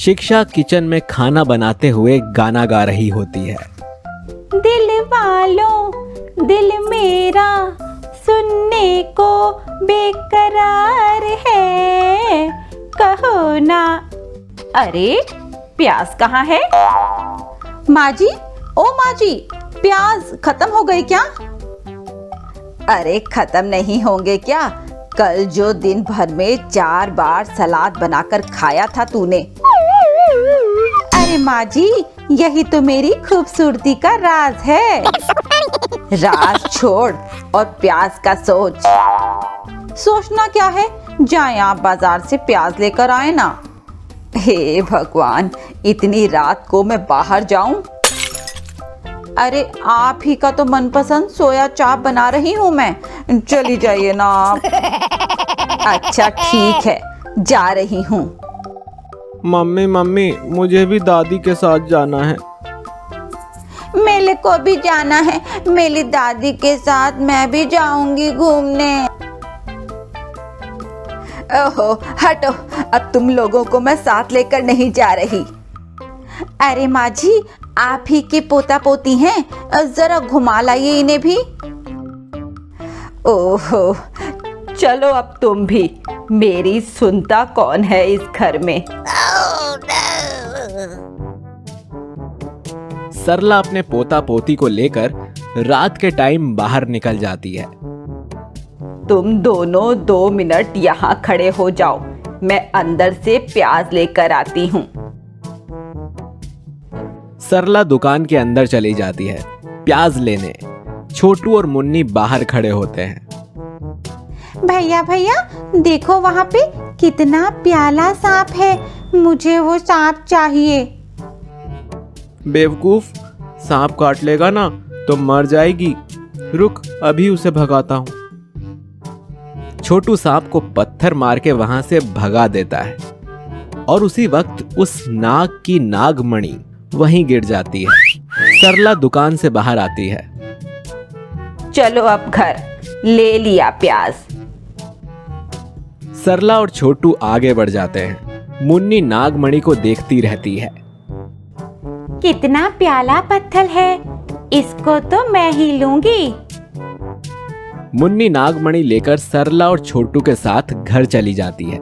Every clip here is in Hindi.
शिक्षा किचन में खाना बनाते हुए गाना गा रही होती है। दिल वालों दिल मेरा सुनने को बेकरार है, कहो ना। अरे प्याज कहाँ है? माँ जी, ओ माँ जी, प्याज खत्म हो गए क्या? अरे खत्म नहीं होंगे क्या? कल जो दिन भर में 4 बार सलाद बनाकर खाया था तूने। अरे माँ जी, यही तो मेरी खूबसूरती का राज है। राज छोड़ और प्याज का सोच। सोचना क्या है, जाएं आप बाजार से प्याज लेकर आए ना। हे भगवान, इतनी रात को मैं बाहर जाऊं? अरे आप ही का तो मनपसंद सोया चाप बना रही हूं मैं, चली जाइए ना आप। अच्छा ठीक है, जा रही हूँ। मम्मी मम्मी, मुझे भी दादी के साथ जाना है। मेरे को भी जाना है, मेरी दादी के साथ मैं भी जाऊंगी घूमने। ओहो हटो, अब तुम लोगों को मैं साथ लेकर नहीं जा रही। अरे माँ जी, आप ही के पोता पोती हैं, जरा घुमा लाइए इन्हें भी। ओहो चलो अब तुम भी, मेरी सुनता कौन है इस घर में। सरला अपने पोता पोती को लेकर रात के टाइम बाहर निकल जाती है। तुम दोनों 2 मिनट यहाँ खड़े हो जाओ, मैं अंदर से प्याज लेकर आती हूँ। सरला दुकान के अंदर चली जाती है प्याज लेने। छोटू और मुन्नी बाहर खड़े होते हैं। भैया भैया, देखो वहाँ पे कितना प्याला सांप है, मुझे वो सांप चाहिए। बेवकूफ, सांप काट लेगा ना तो मर जाएगी। रुक, अभी उसे भगाता हूँ। छोटू सांप को पत्थर मार के वहां से भगा देता है और उसी वक्त उस नाग की नागमणि वहीं गिर जाती है। सरला दुकान से बाहर आती है। चलो अब घर, ले लिया प्याज। सरला और छोटू आगे बढ़ जाते हैं। मुन्नी नागमणि को देखती रहती है। कितना प्याला पत्थर है, इसको तो मैं ही लूंगी। मुन्नी नागमणि लेकर सरला और छोटू के साथ घर चली जाती है।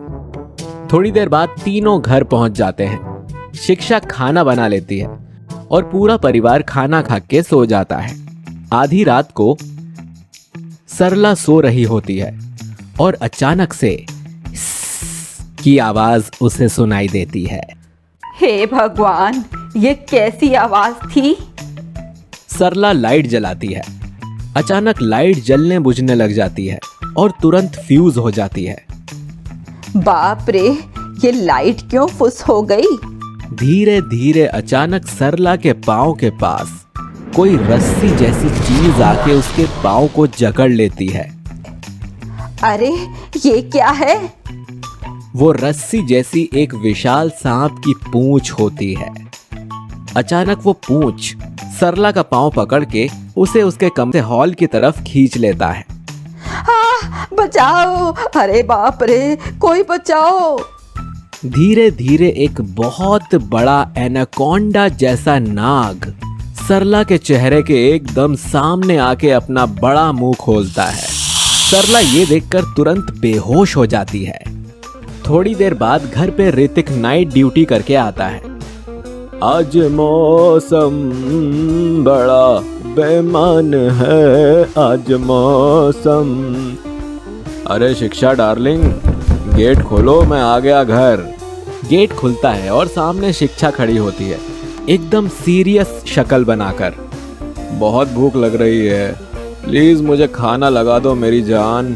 थोड़ी देर बाद तीनों घर पहुंच जाते हैं। शिक्षा खाना बना लेती है और पूरा परिवार खाना खा के सो जाता है। आधी रात को सरला सो रही होती है और अचानक से की आवाज उसे सुनाई देती है। हे भगवान, ये कैसी आवाज थी? सरला लाइट जलाती है। अचानक लाइट जलने बुझने लग जाती है और तुरंत फ्यूज हो जाती है। बाप रे, ये लाइट क्यों फुस हो गई? धीरे धीरे अचानक सरला के पांव के पास कोई रस्सी जैसी चीज आके उसके पांव को जकड़ लेती है। अरे ये क्या है? वो रस्सी जैसी एक विशाल सांप की पूंछ होती है। अचानक वो पूंछ सरला का पांव पकड़ के उसे उसके कमरे हॉल की तरफ खींच लेता है। बचाओ, अरे बाप रे, कोई बचाओ। धीरे धीरे एक बहुत बड़ा एनाकोंडा जैसा नाग सरला के चेहरे के एकदम सामने आके अपना बड़ा मुंह खोलता है। सरला ये देखकर तुरंत बेहोश हो जाती है। थोड़ी देर बाद घर पे ऋतिक नाइट ड्यूटी करके आता है। आज मौसम बड़ा बेमान है, आज मौसम। अरे शिक्षा डार्लिंग, गेट खोलो, मैं आ गया घर। गेट खुलता है और सामने शिक्षा खड़ी होती है, एकदम सीरियस शक्ल बनाकर। बहुत भूख लग रही है, प्लीज मुझे खाना लगा दो मेरी जान।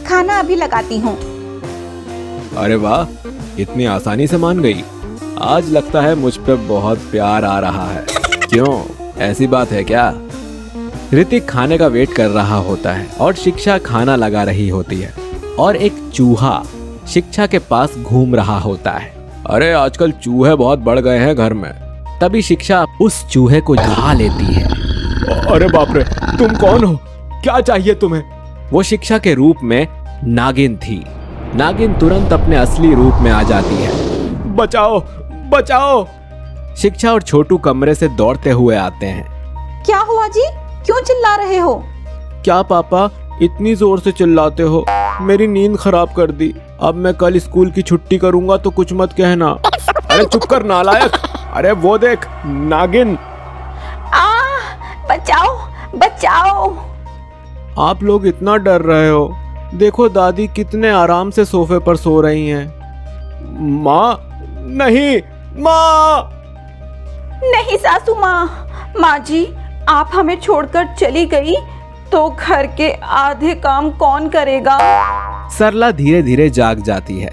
खाना अभी लगाती हूँ। अरे वाह, इतनी आसानी से मान गई। आज लगता है मुझ पे बहुत प्यार आ रहा है। क्यों, ऐसी बात है क्या? ऋतिक खाने का वेट कर रहा होता है और शिक्षा खाना लगा रही होती है और एक चूहा शिक्षा के पास घूम रहा होता है। अरे आजकल चूहे बहुत बढ़ गए हैं घर में। तभी शिक्षा उस चूहे को खा लेती है। अरे बाप रे, तुम कौन हो? क्या चाहिए तुम्हें? वो शिक्षा के रूप में नागिन थी। नागिन तुरंत अपने असली रूप में आ जाती है। बचाओ बचाओ। शिक्षा और छोटू कमरे से दौड़ते हुए आते हैं। क्या हुआ जी, क्यों चिल्ला रहे हो? क्या पापा इतनी जोर से चिल्लाते हो? मेरी नींद खराब कर दी। अब मैं कल स्कूल की छुट्टी करूंगा तो कुछ मत कहना। अरे चुप कर नालायक। अरे वो देख नागिन। बचाओ बचाओ। आप लोग इतना डर रहे हो, देखो दादी कितने आराम से सोफे पर सो रही हैं। माँ नहीं, माँ नहीं सासू माँ जी, आप हमें छोड़कर चली गई तो घर के आधे काम कौन करेगा? सरला धीरे धीरे जाग जाती है।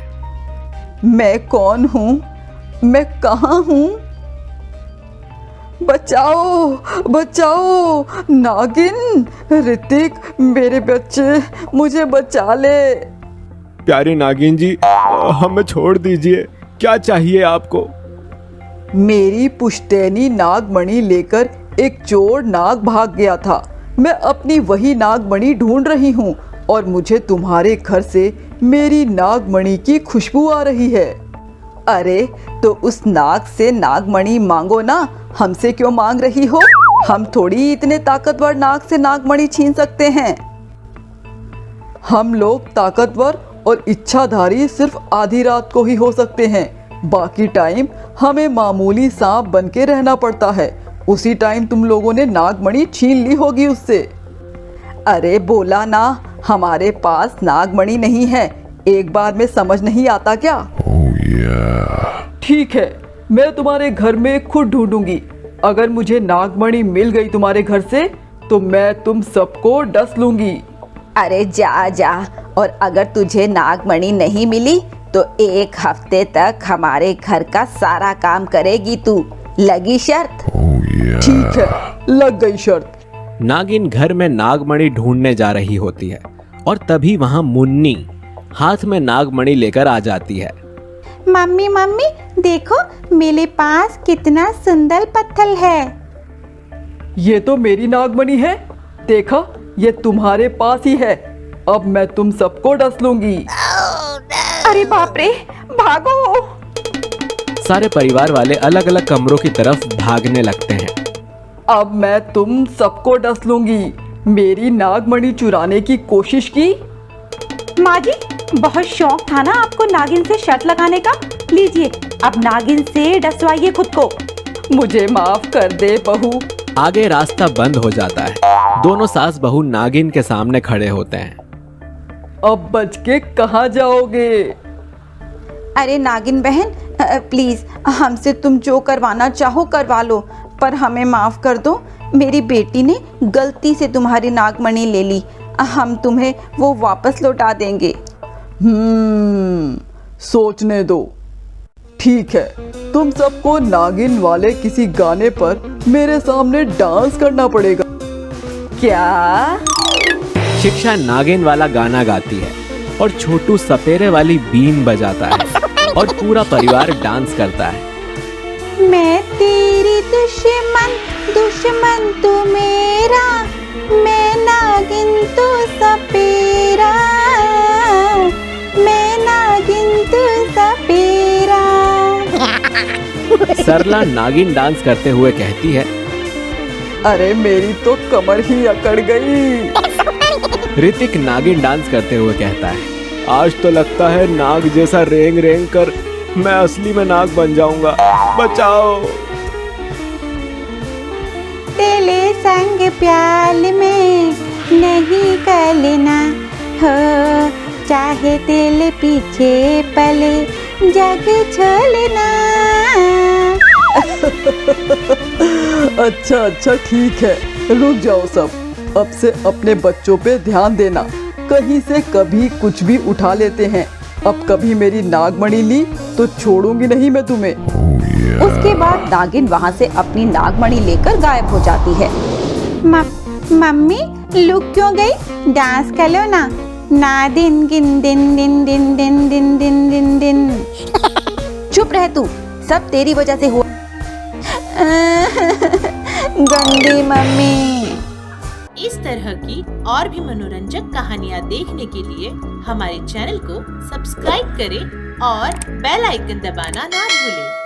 मैं कौन हूँ? मैं कहाँ हूँ? बचाओ बचाओ, नागिन, ऋतिक, मेरे बच्चे, मुझे बचा ले। प्यारी नागिन जी, हमें छोड़ दीजिए। क्या चाहिए आपको? मेरी पुश्तैनी नागमणि लेकर एक चोर नाग भाग गया था। मैं अपनी वही नागमणि ढूंढ रही हूँ और मुझे तुम्हारे घर से मेरी नागमणि की खुशबू आ रही है। अरे तो उस नाग से नागमणि मांगो ना, हमसे क्यों मांग रही हो? हम थोड़ी इतने ताकतवर नाग से नागमणि छीन सकते हैं। हम लोग ताकतवर और इच्छाधारी सिर्फ आधी रात को ही हो सकते हैं। बाकी टाइम हमें मामूली सांप बन के रहना पड़ता है। उसी टाइम तुम लोगों ने नागमणि छीन ली होगी उससे। अरे बोला ना, हमारे पास नागमणि नहीं है। एक बार में समझ नहीं आता क्या? ठीक है, मैं तुम्हारे घर में खुद ढूंढूंगी। अगर मुझे नागमणि मिल गई तुम्हारे घर से तो मैं तुम सबको डस लूंगी। अरे जा जा, और अगर तुझे नागमणि नहीं मिली तो 1 हफ्ते तक हमारे घर का सारा काम करेगी तू। लगी शर्त? ठीक है, लग गई शर्त। नागिन घर में नागमणि ढूंढने जा रही होती है और तभी वहां मुन्नी हाथ में नागमणि लेकर आ जाती है। मम्मी मम्मी देखो, मेरे पास कितना सुंदर पत्थर है। ये तो मेरी नागमणि है। देखा, ये तुम्हारे पास ही है। अब मैं तुम सबको डस लूंगी। अरे बाप रे, भागो। सारे परिवार वाले अलग अलग कमरों की तरफ भागने लगते हैं। अब मैं तुम सबको डस लूंगी। मेरी नागमणि चुराने की कोशिश की। माँ जी, बहुत शौक था ना आपको नागिन से शर्त लगाने का। लीजिए, अब नागिन से डसवाइए खुद को। मुझे माफ कर दे बहू। आगे रास्ता बंद हो जाता है। दोनों सास बहू नागिन के सामने खड़े होते हैं। अब बच के कहाँ जाओगे? अरे नागिन बहन, प्लीज हमसे तुम जो करवाना चाहो करवा लो, पर हमें माफ कर दो। मेरी बेटी ने गलती से तुम्हारी नागमणि ले ली। हम तुम्हें वो वापस लौटा देंगे। सोचने दो। ठीक है, तुम सबको नागिन वाले किसी गाने पर मेरे सामने डांस करना पड़ेगा। क्या? शिक्षा नागिन वाला गाना गाती है और छोटू सपेरे वाली बीन बजाता है और पूरा परिवार डांस करता है। मैं तेरी दुश्मन, दुश्मन तू मेरा, मैं नागिन तू सपेरा, मैं नागिन तू सपेरा। सरला नागिन डांस करते हुए कहती है, अरे मेरी तो कमर ही अकड़ गई। ऋतिक नागिन डांस करते हुए कहता है, आज तो लगता है नाग जैसा रेंग रेंग कर मैं असली में नाग बन जाऊंगा। बचाओ। तेरे संग प्याल में नहीं करना हो, चाहे तेरे पीछे पले जग छोड़ना। अच्छा ठीक है, रुक जाओ सब। अब से अपने बच्चों पे ध्यान देना। कहीं से कभी कुछ भी उठा लेते हैं। अब कभी मेरी नागमणि ली तो छोड़ूंगी नहीं मैं तुम्हें। उसके बाद नागिन वहाँ से अपनी नागमणि लेकर गायब हो जाती है। मम्मी लुक क्यों गई? डांस कर लो ना। ना दिन गिन दिन दिन दिन दिन दिन दिन दिन दिन। चुप रह तू, सब तेरी वजह से हुआ। गंदी मम्मी। इस तरह की और भी मनोरंजक कहानियाँ देखने के लिए हमारे चैनल को सब्सक्राइब करें और बेल आइकन दबाना ना भूलें।